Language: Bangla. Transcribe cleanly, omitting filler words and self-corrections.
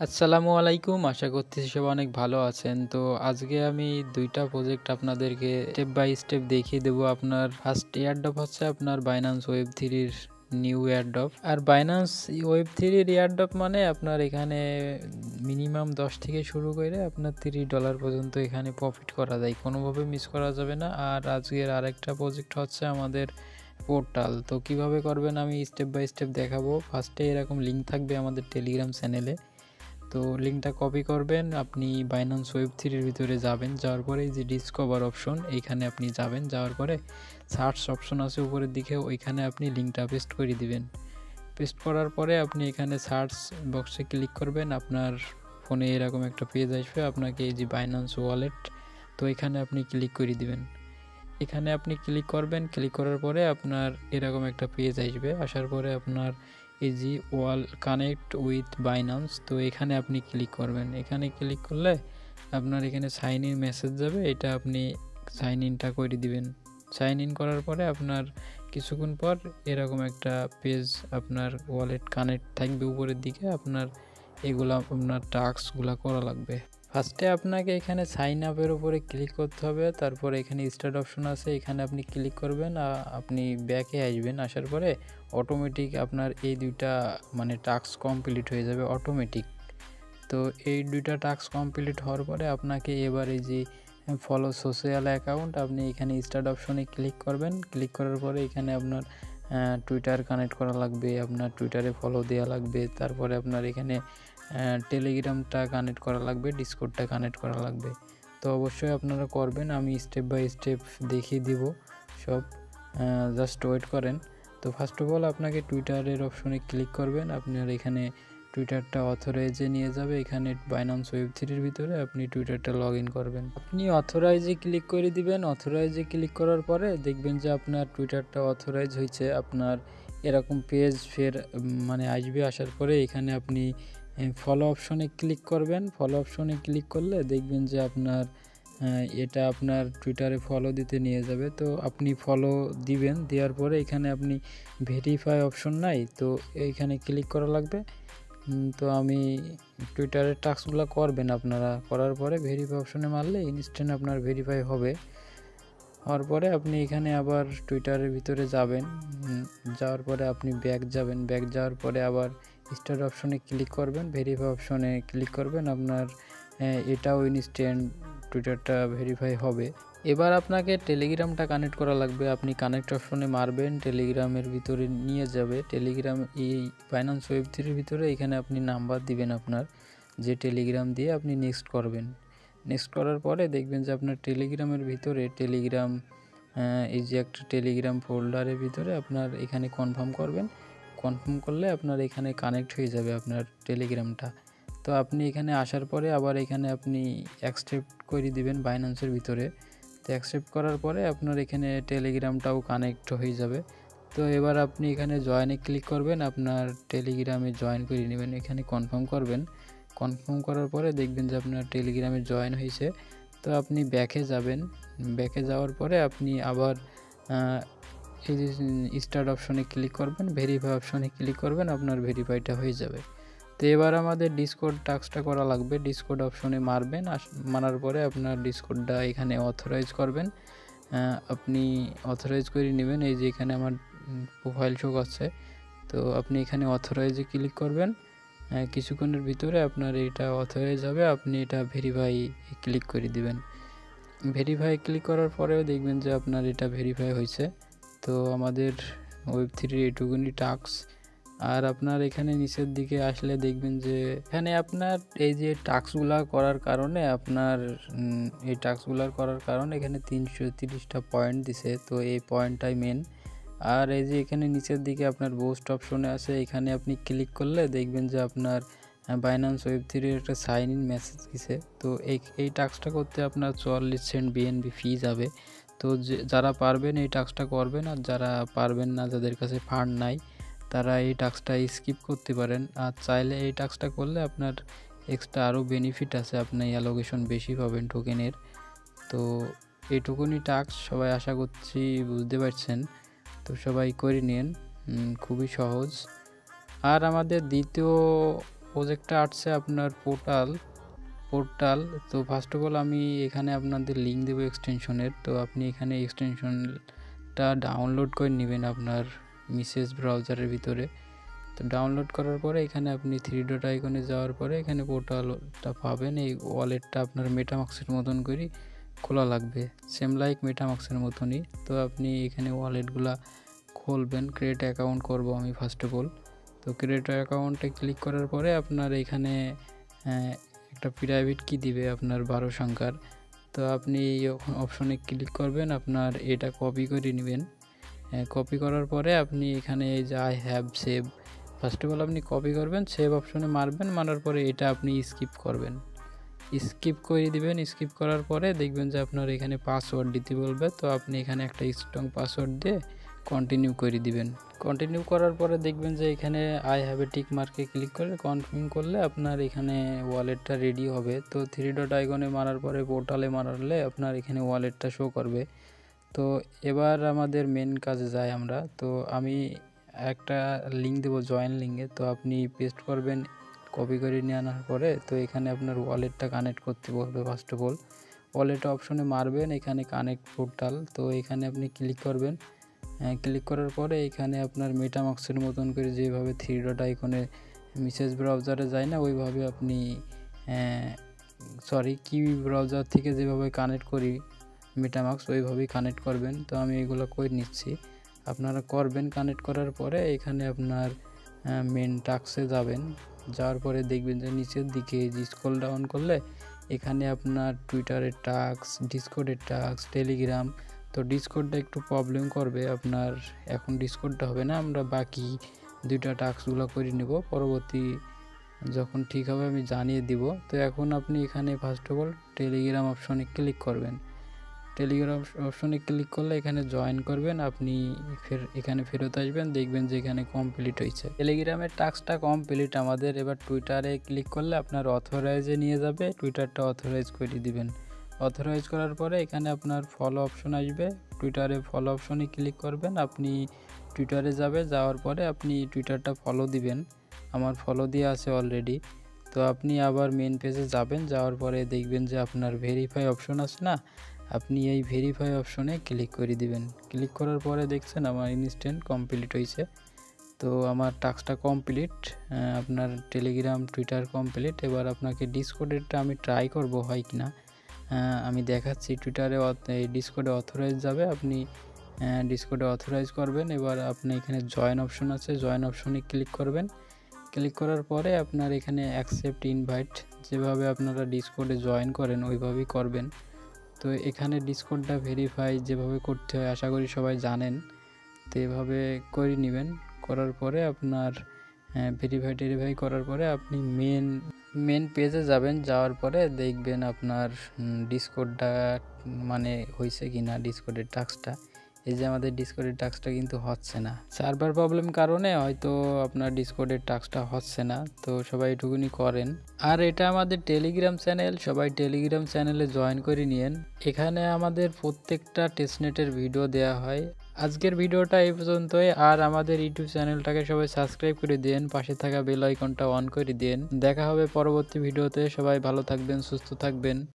আসসালামু আলাইকুম। আশা করতেছি সবাই অনেক ভালো আছেন। তো আজকে আমি ২ টা প্রজেক্ট আপনাদেরকে স্টেপ বাই স্টেপ দেখিয়ে দেবো। আপনার ফার্স্ট এয়ারড্রপ হচ্ছে আপনার Binance Web3 এর নিউ এয়ারড্রপ। আর Binance Web3 এর এয়ারড্রপ মানে আপনার এখানে মিনিমাম ১০ থেকে শুরু করে আপনার $৩ পর্যন্ত এখানে প্রফিট করা যায়। কোনোভাবে মিস করা যাবে না। আর আজকের আরেকটা প্রজেক্ট হচ্ছে আমাদের পোর্টাল। তো কিভাবে করবেন আমি স্টেপ বাই স্টেপ দেখাবো। ফার্স্টে এরকম লিঙ্ক থাকবে আমাদের টেলিগ্রাম চ্যানেলে। তো লিঙ্কটা কপি করবেন, আপনি Binance Web3 এর ভিতরে যাবেন, যাওয়ার পরে এই যে ডিসকভার অপশন এইখানে আপনি যাবেন, যাওয়ার পরে সার্চ অপশন আছে উপরের দিকে, ওইখানে আপনি লিঙ্কটা পেস্ট করে দিবেন। পেস্ট করার পরে আপনি এখানে সার্চ বক্সে ক্লিক করবেন, আপনার ফোনে এরকম একটা পেজ আসবে, আপনাকে এই যে Binance ওয়ালেট, তো এখানে আপনি ক্লিক করে দিবেন। এখানে আপনি ক্লিক করবেন, ক্লিক করার পরে আপনার এরকম একটা পেজ আসবে, আসার পরে আপনার এই যে ওয়াল কানেক্ট উইথ বাইন্যান্স, তো এখানে আপনি ক্লিক করবেন। এখানে ক্লিক করলে আপনার এখানে সাইন ইন মেসেজ যাবে, এটা আপনি সাইন ইনটা করে দিবেন। সাইন ইন করার পরে আপনার কিছুক্ষণ পর এরকম একটা পেজ আপনার ওয়ালেট কানেক্ট থাকবে উপরের দিকে, আপনার এগুলা আপনার টাস্কগুলো করা লাগবে। ফার্স্টে আপনাকে এখানে সাইন আপের উপরে ক্লিক করতে হবে, তারপরে এখানে স্টার্ট অপশন আছে, এখানে আপনি ক্লিক করবেন, আপনি ব্যাকে আসবেন, আসার পরে অটোমেটিক আপনার এই দুইটা মানে টাস্ক কমপ্লিট হয়ে যাবে অটোমেটিক। তো এই দুইটা টাস্ক কমপ্লিট হওয়ার পরে আপনাকে এবার এই যে ফলো সোশ্যাল অ্যাকাউন্ট, আপনি এখানে স্টার্ট অপশনে ক্লিক করবেন। ক্লিক করার পরে এখানে আপনার টুইটার কানেক্ট করা লাগবে, আপনার টুইটারে ফলো দেওয়া লাগবে, তারপরে আপনার এখানে টেলিগ্রামটা কানেক্ট করা লাগবে, ডিসকর্ডটা কানেক্ট করা লাগবে। তো অবশ্যই আপনারা করবেন, আমি স্টেপ বাই স্টেপ দেখিয়ে দিব সব, জাস্ট ওয়েট করেন। তো ফার্স্ট অফ অল আপনাকে টুইটারের অপশনে ক্লিক করবেন, আপনার এখানে টুইটারটা অথরাইজে নিয়ে যাবে, এখানে Binance Web3 এর ভিতরে আপনি টুইটারটা লগ ইন করবেন। আপনি অথরাইজে ক্লিক করে দিবেন। অথরাইজে ক্লিক করার পরে দেখবেন যে আপনার টুইটারটা অথরাইজ হয়েছে, আপনার এরকম পেজ ফের মানে আসবে। আসার পরে এখানে আপনি ফলো অপশনে ক্লিক করবেন। ফলো অপশনে ক্লিক করলে দেখবেন যে আপনার এটা আপনার টুইটারে ফলো দিতে নিয়ে যাবে। তো আপনি ফলো দিবেন, দেওয়ার পরে এখানে আপনি ভেরিফাই অপশন নাই, তো এইখানে ক্লিক করা লাগবে। তো আমি টুইটারের টাস্কগুলো করবেন আপনারা, করার পরে ভেরিফাই অপশনে মারলে ইনস্ট্যান্ট আপনার ভেরিফাই হবে। হওয়ার পরে আপনি এখানে আবার টুইটারের ভিতরে যাবেন, যাওয়ার পরে আপনি ব্যাক যাবেন, ব্যাক যাওয়ার পরে আবার স্টার্ট অপশনে ক্লিক করবেন, ভেরিফাই অপশনে ক্লিক করবেন, আপনার এটাও ইনস্ট্যান্ট টুইটারটা ভেরিফাই হবে। এবার আপনাকে টেলিগ্রামটা কানেক্ট করা লাগবে, আপনি কানেক্ট অপশনে মারবেন, টেলিগ্রামের ভিতরে নিয়ে যাবে। টেলিগ্রাম এই Binance Web3 এর ভিতরে এখানে আপনি নাম্বার দিবেন আপনার, যে টেলিগ্রাম দিয়ে আপনি নেক্সট করবেন। নেক্সট করার পরে দেখবেন যে আপনার টেলিগ্রামের ভিতরে টেলিগ্রাম এই যে একটা টেলিগ্রাম ফোল্ডারের ভিতরে আপনার এখানে কনফার্ম করবেন। কনফার্ম করলে আপনার এখানে কানেক্ট হয়ে যাবে আপনার টেলিগ্রামটা। তো আপনি এখানে আসার পরে আবার এখানে আপনি অ্যাকসেপ্ট করে দিবেন বাইন্যান্সের ভিতরে। তো অ্যাকসেপ্ট করার পরে আপনার এখানে টেলিগ্রামটাও কানেক্ট হয়ে যাবে। তো এবার আপনি এখানে জয়েনে ক্লিক করবেন, আপনার টেলিগ্রামে জয়েন করে নেবেন, এখানে কনফার্ম করবেন। কনফার্ম করার পরে দেখবেন যে আপনার টেলিগ্রামে জয়েন হয়েছে। তো আপনি ব্যাকে যাবেন, ব্যাকে যাওয়ার পরে আপনি আবার এই যে স্টার্ট অপশনে ক্লিক করবেন, ভেরিফাই অপশনে ক্লিক করবেন, আপনার ভেরিফাইটা হয়ে যাবে। তো এবার আমাদের ডিসকর্ড টাস্কটা করা লাগবে, ডিসকর্ড অপশনে মারবেন, মারার পরে আপনার ডিসকর্ডটা এখানে অথরাইজ করবেন, আপনি অথরাইজ করে নেবেন। এই যে এখানে আমার প্রোফাইল শো করছে, তো আপনি এখানে অথরাইজে ক্লিক করবেন, কিছুক্ষণের ভিতরে আপনার এটা অথরাইজ হবে, আপনি এটা ভেরিফাই ক্লিক করে দিবেন। ভেরিফাই ক্লিক করার পরেও দেখবেন যে আপনার এটা ভেরিফাই হয়েছে। তো আমাদের Web3 এইটুকুনি টাস্ক। আর আপনার এখানে নিচের দিকে আসলে দেখবেন যে এখানে আপনার এই যে টাস্কগুলো করার কারণে আপনার এই টাস্কগুলো করার কারণে এখানে 330টা পয়েন্ট দিছে, তো এই পয়েন্টটাই মেন। আর এই যে এখানে নিচের দিকে আপনার বুস্ট অপশনে আছে, এখানে আপনি ক্লিক করলে দেখবেন যে আপনার Binance Web3 এর একটা সাইন ইন মেসেজ দিছে। তো এই টাস্কটা করতে আপনার 44 সেন্ট বিএনবি ফি যাবে। তো যারা পারবেন এই টাস্কটা করবেন, আর যারা পারবেন না, যাদের কাছে ফান্ড নাই, তারা এই টাস্কটা স্কিপ করতে পারেন। আর চাইলে এই টাস্কটা করলে আপনার এক্সট্রা আরও বেনিফিট আছে, আপনি অ্যালোকেশন বেশি পাবেন টোকেনের। তো এইটুকুনি টাস্ক, সবাই আশা করছি বুঝতে পারছেন। তো সবাই করে নিন, খুবই সহজ। আর আমাদের দ্বিতীয় প্রজেক্টটা আসছে আপনার পোর্টাল। তো ফার্স্ট অফ অল আমি এখানে আপনাদের লিঙ্ক দেবো এক্সটেনশনের। তো আপনি এখানে এক্সটেনশনটা ডাউনলোড করে নেবেন আপনার মেসেজ ব্রাউজারের ভিতরে। তো ডাউনলোড করার পরে এখানে আপনি 3 ডট আইকনে যাওয়ার পরে এখানে পোর্টালটা পাবেন। এই ওয়ালেটটা আপনার মেটামাক্সের মতন করে খোলা লাগবে, সেম লাইক মেটামাক্সের মতনই। তো আপনি এখানে ওয়ালেটগুলা খুলবেন। ক্রিয়েট অ্যাকাউন্ট করব আমি ফার্স্ট অফ অল। তো ক্রিয়েট অ্যাকাউন্টে ক্লিক করার পরে আপনার এখানে একটা প্রাইভেট কি দিবে আপনার 12 সংখ্যার। তো আপনি এই অপশনে ক্লিক করবেন, আপনার এটা কপি করে নেবেন। কপি করার পরে আপনি এখানে এই যে I have save, first of all আপনি কপি করবেন, সেভ অপশনে মারবেন। মারার পরে এটা আপনি স্কিপ করবেন, স্কিপ করে দিবেন। স্কিপ করার পরে দেখবেন যে আপনার এখানে পাসওয়ার্ড দিতে বলবে। তো আপনি এখানে একটা স্ট্রং পাসওয়ার্ড দিয়ে কন্টিনিউ করে দিবেন। কন্টিনিউ করার পরে দেখবেন যে এখানে আই হ্যাভ এ টিক মার্কে ক্লিক করে কনফার্ম করলে আপনার এখানে ওয়ালেটটা রেডি হবে। তো 3 ডট আইকনে মারার পরে পোর্টালে মারলে আপনার এখানে ওয়ালেটটা শো করবে। তো এবার আমাদের মেন কাজে যাই আমরা। তো আমি একটা লিঙ্ক দেবো জয়েন লিঙ্কে। তো আপনি পেস্ট করবেন কপি করে নিয়ে আনার পরে। তো এখানে আপনার ওয়ালেটটা কানেক্ট করতে বলবে। ফার্স্ট অফ অল ওয়ালেট অপশনে মারবেন, এখানে কানেক্ট পোর্টাল। তো এখানে আপনি ক্লিক করবেন। ক্লিক করার পরে এখানে আপনার মেটামাক্সের মতন করে যেভাবে 3 ডট আইকনে মেসেজ ব্রাউজারে যায় না, ওইভাবে আপনি কিউই ব্রাউজার থেকে যেভাবে কানেক্ট করি মেটামাক্স, ওইভাবেই কানেক্ট করবেন। তো আমি এগুলো করে নিচ্ছি, আপনারা করবেন। কানেক্ট করার পরে এখানে আপনার মেন টাস্কে যাবেন। যাওয়ার পরে দেখবেন যে নিচের দিকে স্ক্রল ডাউন করলে এখানে আপনার টুইটারের টাস্ক, ডিসকর্ডের টাস্ক, টেলিগ্রাম। তো ডিসকর্ডটা একটু প্রবলেম করবে আপনার, এখন ডিসকর্ডটা হবে না, আমরা বাকি দুইটা টাস্কগুলো করে নেব, পরবর্তী যখন ঠিক হবে আমি জানিয়ে দিব। তো এখন আপনি এখানে ফার্স্ট অফ অল টেলিগ্রাম অপশনে ক্লিক করবেন। টেলিগ্রাম অপশনে ক্লিক করলে এখানে জয়েন করবেন, আপনি এখানে ফেরত আসবেন, দেখবেন যে এখানে কমপ্লিট হয়েছে। টেলিগ্রামের টাস্কটা কমপ্লিট আমাদের। এবার টুইটারে ক্লিক করলে আপনার অথরাইজে নিয়ে যাবে, টুইটারটা অথরাইজ করে দিবেন। অথরাইজ করার পরে এখানে আপনার ফলো অপশন আসবে, টুইটারে ফলো অপশনে ক্লিক করবেন। আপনি টুইটারে যাওয়ার পরে আপনি টুইটারটা ফলো দিবেন। আমার ফলো দিয়ে আছে অলরেডি। তো আপনি আবার মেন পেজে যাবেন, যাওয়ার পরে দেখবেন যে আপনার ভেরিফাই অপশন আছে না, আপনি এই ভেরিফাই অপশনে ক্লিক করে দিবেন। ক্লিক করার পরে দেখছেন আমার ইনস্ট্যান্ট কমপ্লিট হয়েছে। তো আমার টাস্কটা কমপ্লিট, আপনার টেলিগ্রাম টুইটার কমপ্লিট। এবার আপনাকে ডিসকর্ডেরটা আমি ট্রাই করব হয় কি না, আমি দেখাচ্ছি। টুইটারে ডিসকর্ডে অথরাইজ যাবে, আপনি ডিসকর্ডে অথরাইজ করবেন। এবার আপনি এখানে জয়েন অপশন আছে, জয়েন অপশনে ক্লিক করবেন। ক্লিক করার পরে আপনার এখানে অ্যাকসেপ্ট ইনভাইট, যেভাবে আপনারা ডিসকর্ডে জয়েন করেন ওইভাবেই করবেন। তো এখানে ডিসকর্ডটা ভেরিফাই যেভাবে করতে হয় আশা করি সবাই জানেন। তো এভাবে করে নেবেন। করার পরে আপনার ভেরিফাই করার পরে আপনি মেন পেজে যাবেন। যাওয়ার পরে দেখবেন আপনার ডিসকর্ডটা মানে হয়েছে কি না, ডিসকর্ডের টাস্কটা। এই যে আমাদের ডিসকর্ডের টাস্কটা কিন্তু হচ্ছে না, সার্ভার প্রবলেম কারণে হয়তো আপনার ডিসকর্ডের টাস্কটা হচ্ছে না। তো সবাই এটুকুনি করেন। আর এটা আমাদের টেলিগ্রাম চ্যানেল, সবাই টেলিগ্রাম চ্যানেলে জয়েন করে নিয়েন। এখানে আমাদের প্রত্যেকটা টেস্টনেটের ভিডিও দেওয়া হয়। আজকের ভিডিওটা এই পর্যন্তই। আর আমাদের ইউটিউব চ্যানেলটাকে সবাই সাবস্ক্রাইব করে দিন, পাশে থাকা বেল আইকনটা অন করে দিন। দেখা হবে পরবর্তী ভিডিওতে। সবাই ভালো থাকবেন, সুস্থ থাকবেন।